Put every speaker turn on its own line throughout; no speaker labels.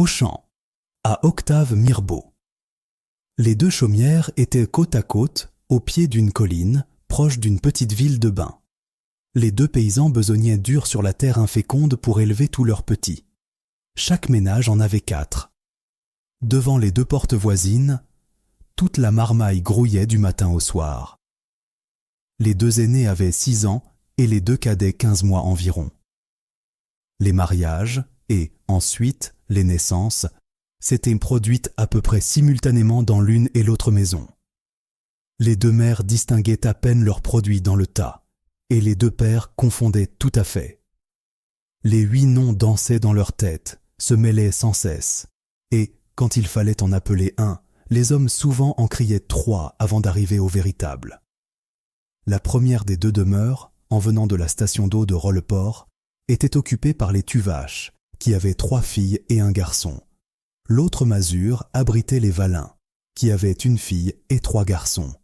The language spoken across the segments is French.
Auchan, à Octave Mirbeau. Les deux chaumières étaient côte à côte, au pied d'une colline, proche d'une petite ville de bains. Les deux paysans besognaient dur sur la terre inféconde pour élever tous leurs petits. Chaque ménage en avait 4. Devant les deux portes voisines, toute la marmaille grouillait du matin au soir. Les deux aînés avaient 6 ans et les deux cadets 15 mois environ. Les mariages et, ensuite, les naissances s'étaient produites à peu près simultanément dans l'une et l'autre maison. Les deux mères distinguaient à peine leurs produits dans le tas, et les deux pères confondaient tout à fait. Les 8 noms dansaient dans leur tête, se mêlaient sans cesse, et, quand il fallait en appeler un, les hommes souvent en criaient 3 avant d'arriver au véritable. La première des deux demeures, en venant de la station d'eau de Rolleport, était occupée par les Tuvache, qui avaient 3 filles et un garçon. L'autre masure abritait les Valin, qui avaient une fille et 3 garçons.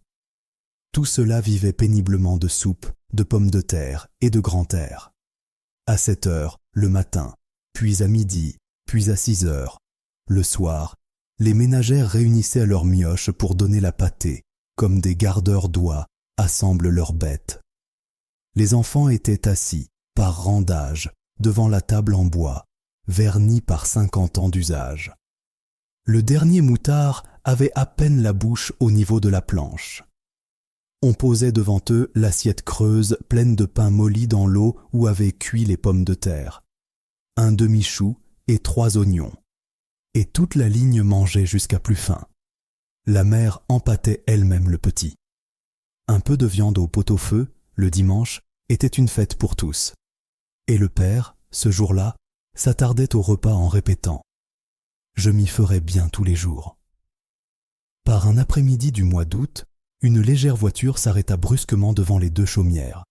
Tout cela vivait péniblement de soupe, de pommes de terre et de grand air. À 7 heures, le matin, puis à midi, puis à 6 heures, le soir, les ménagères réunissaient à leurs mioches pour donner la pâtée, comme des gardeurs d'oies assemblent leurs bêtes. Les enfants étaient assis, par rang d'âge, devant la table en bois, vernie par 50 ans d'usage. Le dernier moutard avait à peine la bouche au niveau de la planche. On posait devant eux l'assiette creuse pleine de pain molli dans l'eau où avaient cuit les pommes de terre, un demi-chou et 3 oignons. Et toute la ligne mangeait jusqu'à plus faim. La mère empâtait elle-même le petit. Un peu de viande au pot-au-feu, le dimanche, était une fête pour tous. Et le père, ce jour-là, s'attardait au repas en répétant « Je m'y ferai bien tous les jours ». Par un après-midi du mois d'août, une légère voiture s'arrêta brusquement devant les deux chaumières,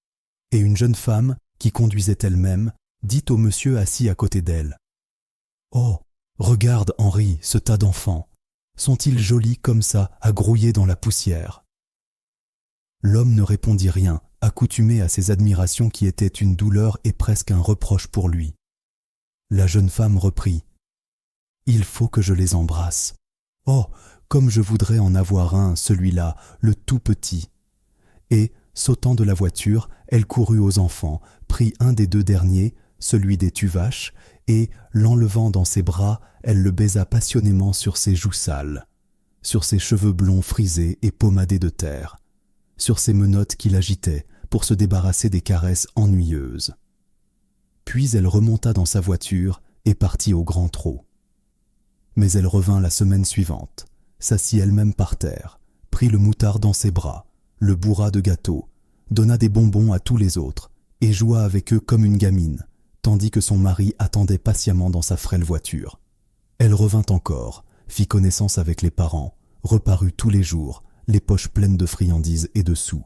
et une jeune femme, qui conduisait elle-même, dit au monsieur assis à côté d'elle « Oh, regarde, Henri, ce tas d'enfants. Sont-ils jolis comme ça, à grouiller dans la poussière ?» L'homme ne répondit rien, accoutumé à ces admirations qui étaient une douleur et presque un reproche pour lui. La jeune femme reprit « Il faut que je les embrasse. Oh, comme je voudrais en avoir un, celui-là, le tout petit. » Et, sautant de la voiture, elle courut aux enfants, prit un des 2 derniers, celui des Tuvache, et, l'enlevant dans ses bras, elle le baisa passionnément sur ses joues sales, sur ses cheveux blonds frisés et pommadés de terre, sur ses menottes qu'il agitait pour se débarrasser des caresses ennuyeuses. Puis elle remonta dans sa voiture et partit au grand trot. Mais elle revint la semaine suivante, s'assit elle-même par terre, prit le moutard dans ses bras, le bourra de gâteaux, donna des bonbons à tous les autres et joua avec eux comme une gamine, tandis que son mari attendait patiemment dans sa frêle voiture. Elle revint encore, fit connaissance avec les parents, reparut tous les jours, les poches pleines de friandises et de sous.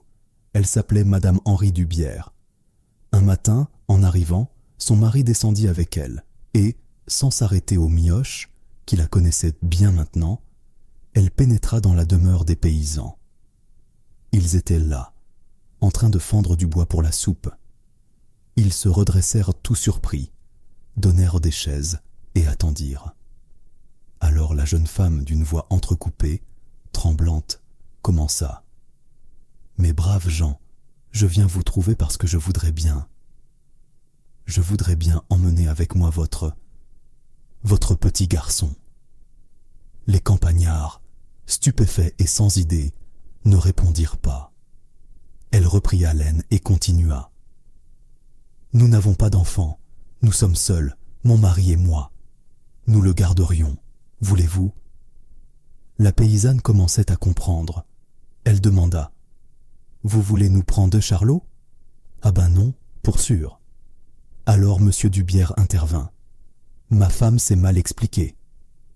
Elle s'appelait Madame Henri Dubière. Un matin, en arrivant, son mari descendit avec elle, et, sans s'arrêter aux mioches, qui la connaissaient bien maintenant, elle pénétra dans la demeure des paysans. Ils étaient là, en train de fendre du bois pour la soupe. Ils se redressèrent tout surpris, donnèrent des chaises et attendirent. Alors la jeune femme, d'une voix entrecoupée, tremblante, commença. « Mes braves gens, je viens vous trouver parce que je voudrais bien. Je voudrais bien emmener avec moi votre petit garçon. » Les campagnards, stupéfaits et sans idée, ne répondirent pas. Elle reprit haleine et continua. « Nous n'avons pas d'enfant, nous sommes seuls, mon mari et moi. Nous le garderions, voulez-vous » La paysanne commençait à comprendre. Elle demanda. « Vous voulez nous prendre, Charlot ?»« Ah ben non, pour sûr. » Alors M. Dubière intervint. « Ma femme s'est mal expliquée.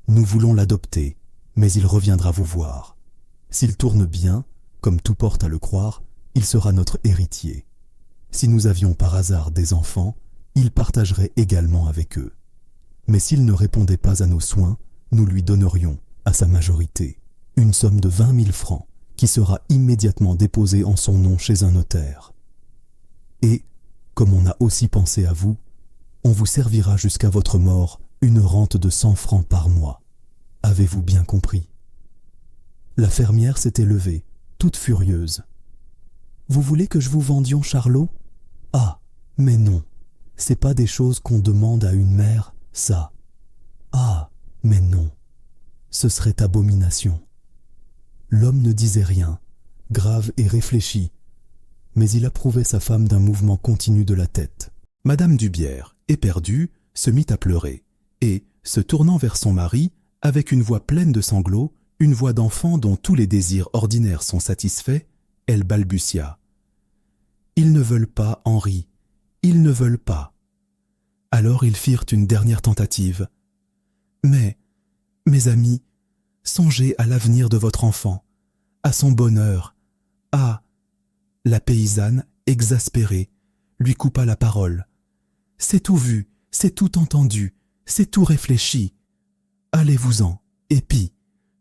Nous voulons l'adopter, mais il reviendra vous voir. S'il tourne bien, comme tout porte à le croire, il sera notre héritier. Si nous avions par hasard des enfants, il partagerait également avec eux. Mais s'il ne répondait pas à nos soins, nous lui donnerions, à sa majorité, une somme de 20 000 francs qui sera immédiatement déposée en son nom chez un notaire. Et, comme on a aussi pensé à vous, on vous servira jusqu'à votre mort une rente de 100 francs par mois. Avez-vous bien compris? La fermière s'était levée, toute furieuse. Vous voulez que je vous vendions Charlot? Ah, mais non, c'est pas des choses qu'on demande à une mère, ça. Ah, mais non, ce serait abomination. L'homme ne disait rien, grave et réfléchi, mais il approuvait sa femme d'un mouvement continu de la tête. Madame Dubière, éperdue, se mit à pleurer, et, se tournant vers son mari, avec une voix pleine de sanglots, une voix d'enfant dont tous les désirs ordinaires sont satisfaits, elle balbutia. « Ils ne veulent pas, Henri, ils ne veulent pas. » Alors ils firent une dernière tentative. « Mais, mes amis, songez à l'avenir de votre enfant, à son bonheur, à... » La paysanne, exaspérée, lui coupa la parole. « C'est tout vu, c'est tout entendu, c'est tout réfléchi. Allez-vous-en, et pis,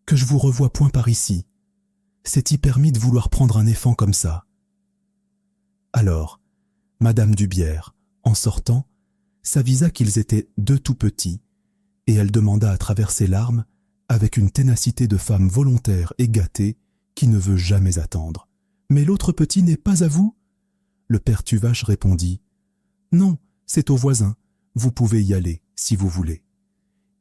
que je vous revois point par ici. C'est-y permis de vouloir prendre un éfant comme ça. » Alors, Madame Dubière, en sortant, s'avisa qu'ils étaient deux tout petits, et elle demanda à travers ses larmes, avec une ténacité de femme volontaire et gâtée, qui ne veut jamais attendre. « Mais l'autre petit n'est pas à vous ?» Le père Tuvache répondit « Non, c'est au voisin, vous pouvez y aller, si vous voulez. »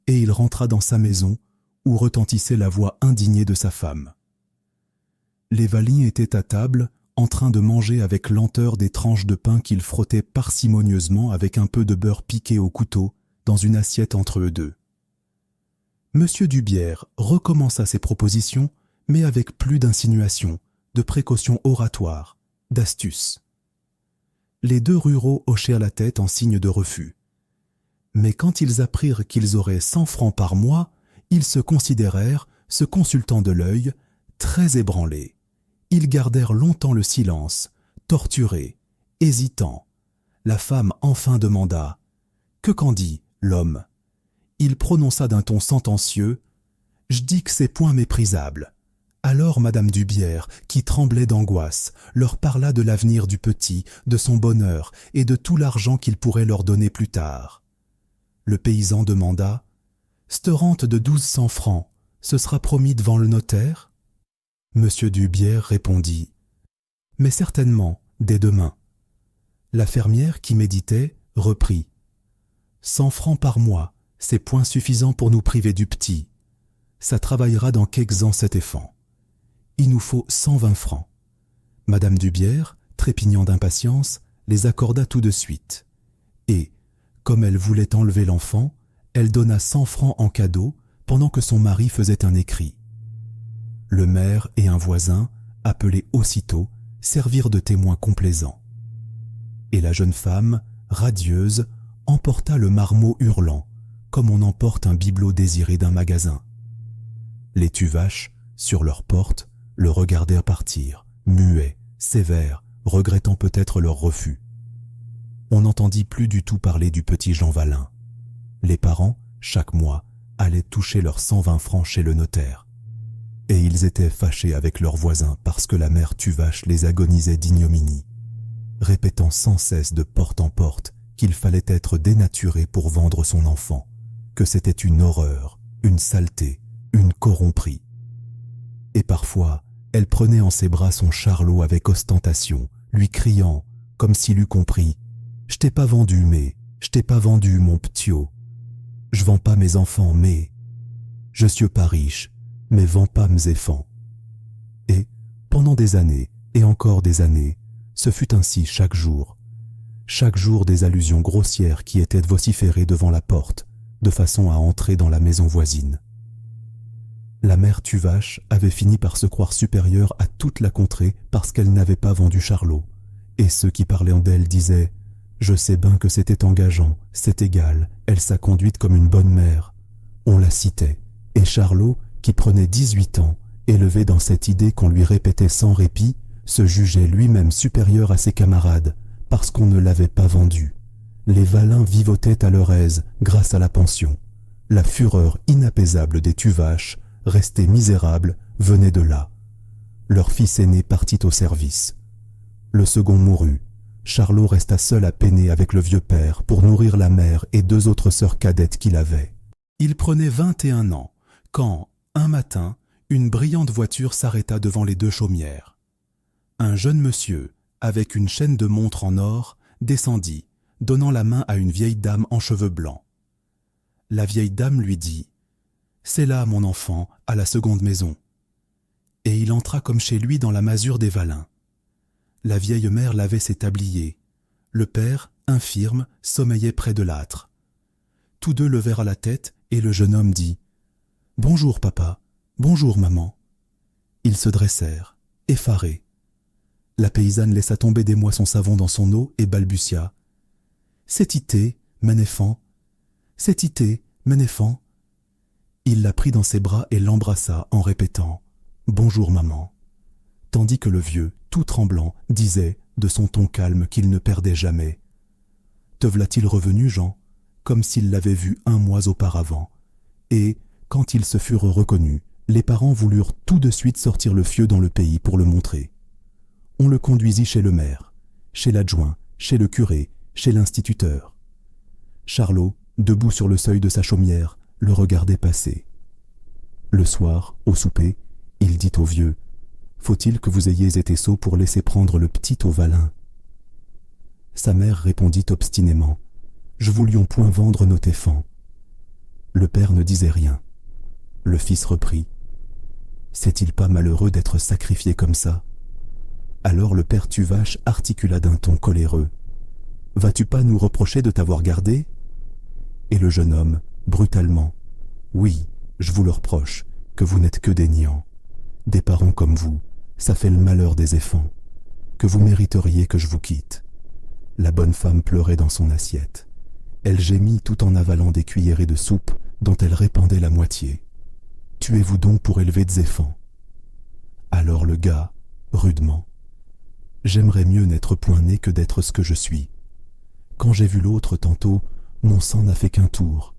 Et il rentra dans sa maison, où retentissait la voix indignée de sa femme. Les Valines étaient à table, en train de manger avec lenteur des tranches de pain qu'ils frottaient parcimonieusement avec un peu de beurre piqué au couteau, dans une assiette entre eux deux. Monsieur Dubière recommença ses propositions, mais avec plus d'insinuation, de précautions oratoires, d'astuce. Les deux ruraux hochèrent la tête en signe de refus. Mais quand ils apprirent qu'ils auraient 100 francs par mois, ils se considérèrent, se consultant de l'œil, très ébranlés. Ils gardèrent longtemps le silence, torturés, hésitants. La femme enfin demanda « Que qu'en dit l'homme ?» Il prononça d'un ton sentencieux « Je dis que c'est point méprisable. » Alors Madame Dubière, qui tremblait d'angoisse, leur parla de l'avenir du petit, de son bonheur et de tout l'argent qu'il pourrait leur donner plus tard. Le paysan demanda « C'te rente de 1200 francs, ce sera promis devant le notaire ?» Monsieur Dubière répondit « Mais certainement, dès demain. » La fermière, qui méditait, reprit « 100 francs par mois, c'est point suffisant pour nous priver du petit. Ça travaillera dans quelques ans cet éfant. Il nous faut 120 francs. » Madame Dubière, trépignant d'impatience, les accorda tout de suite. Et, comme elle voulait enlever l'enfant, elle donna 100 francs en cadeau pendant que son mari faisait un écrit. Le maire et un voisin, appelés aussitôt, servirent de témoins complaisants. Et la jeune femme, radieuse, emporta le marmot hurlant, comme on emporte un bibelot désiré d'un magasin. Les Tuvache, sur leur porte, le regardèrent partir, muets, sévères, regrettant peut-être leur refus. On n'entendit plus du tout parler du petit Jean Valin. Les parents, chaque mois, allaient toucher leurs 120 francs chez le notaire. Et ils étaient fâchés avec leurs voisins parce que la mère Tuvache les agonisait d'ignominie, répétant sans cesse de porte en porte qu'il fallait être dénaturé pour vendre son enfant, que c'était une horreur, une saleté, une corromperie. Et parfois, elle prenait en ses bras son Charlot avec ostentation, lui criant, comme s'il eût compris « Je t'ai pas vendu, mais, je t'ai pas vendu, mon p'tio. Je vends pas mes enfants, mais, je suis pas riche, mais vends pas mes enfants. » Et, pendant des années, et encore des années, ce fut ainsi chaque jour des allusions grossières qui étaient vociférées devant la porte, de façon à entrer dans la maison voisine. La mère Tuvache avait fini par se croire supérieure à toute la contrée parce qu'elle n'avait pas vendu Charlot, et ceux qui parlaient d'elle disaient « Je sais bien que c'était engageant, c'est égal, elle s'a conduite comme une bonne mère. » On la citait, et Charlot, qui prenait 18 ans, élevé dans cette idée qu'on lui répétait sans répit, se jugeait lui-même supérieur à ses camarades, parce qu'on ne l'avait pas vendu. Les Valins vivotaient à leur aise grâce à la pension. La fureur inapaisable des Tuvache, restés misérables, venait de là. Leur fils aîné partit au service. Le second mourut. Charlot resta seul à peiner avec le vieux père pour nourrir la mère et 2 autres sœurs cadettes qu'il avait. Il prenait 21 ans quand, un matin, une brillante voiture s'arrêta devant les 2 chaumières. Un jeune monsieur, avec une chaîne de montre en or, descendit, donnant la main à une vieille dame en cheveux blancs. La vieille dame lui dit « C'est là, mon enfant, à la seconde maison. » Et il entra comme chez lui dans la masure des Valins. La vieille mère lavait ses tabliers. Le père, infirme, sommeillait près de l'âtre. Tous 2 levèrent la tête et le jeune homme dit « Bonjour, papa. Bonjour, maman. » Ils se dressèrent, effarés. La paysanne laissa tomber des mois son savon dans son eau et balbutia « C'est ité, ménéphant. C'est ité, ménéphant. » Il la prit dans ses bras et l'embrassa en répétant « Bonjour, maman. » Tandis que le vieux, tout tremblant, disait, de son ton calme qu'il ne perdait jamais « Te v'là-t-il revenu, Jean ?» comme s'il l'avait vu 1 mois auparavant. Et, quand ils se furent reconnus, les parents voulurent tout de suite sortir le fieu dans le pays pour le montrer. On le conduisit chez le maire, chez l'adjoint, chez le curé, chez l'instituteur. Charlot, debout sur le seuil de sa chaumière, le regardait passer. Le soir, au souper, il dit au vieux « Faut-il que vous ayez été sot pour laisser prendre le petit au Valin ?» Sa mère répondit obstinément « Je voulions point vendre nos téfans. » Le père ne disait rien. Le fils reprit « C'est-il pas malheureux d'être sacrifié comme ça ?» Alors le père Tuvache articula d'un ton coléreux « Vas-tu pas nous reprocher de t'avoir gardé ?» Et le jeune homme, brutalement « Oui, je vous le reproche, que vous n'êtes que des niants. Des parents comme vous, ça fait le malheur des éphants, que vous mériteriez que je vous quitte. » La bonne femme pleurait dans son assiette. Elle gémit tout en avalant des cuillerées de soupe dont elle répandait la moitié. « Tuez-vous donc pour élever des éphants. » Alors le gars, rudement, « J'aimerais mieux n'être point né que d'être ce que je suis. Quand j'ai vu l'autre tantôt, mon sang n'a fait qu'un tour.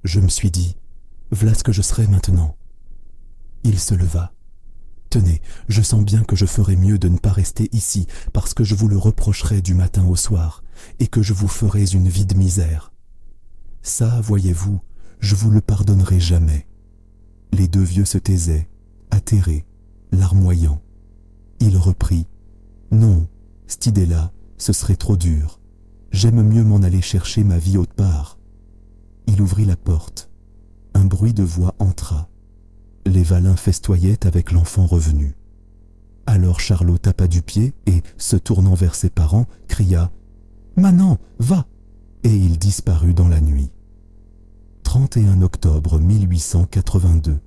Je me suis dit, v'là ce que je serai maintenant. » Il se leva. « Tenez, je sens bien que je ferais mieux de ne pas rester ici parce que je vous le reprocherai du matin au soir et que je vous ferais une vie de misère. Ça, voyez-vous, je vous le pardonnerai jamais. » Les 2 vieux se taisaient, atterrés, larmoyants. Il reprit « Non, cette idée-là, ce serait trop dur. J'aime mieux m'en aller chercher ma vie autre part. » Il ouvrit la porte. Un bruit de voix entra. Les Valins festoyaient avec l'enfant revenu. Alors Charlot tapa du pied et, se tournant vers ses parents, cria « Manan, va !» et il disparut dans la nuit. 31 octobre 1882.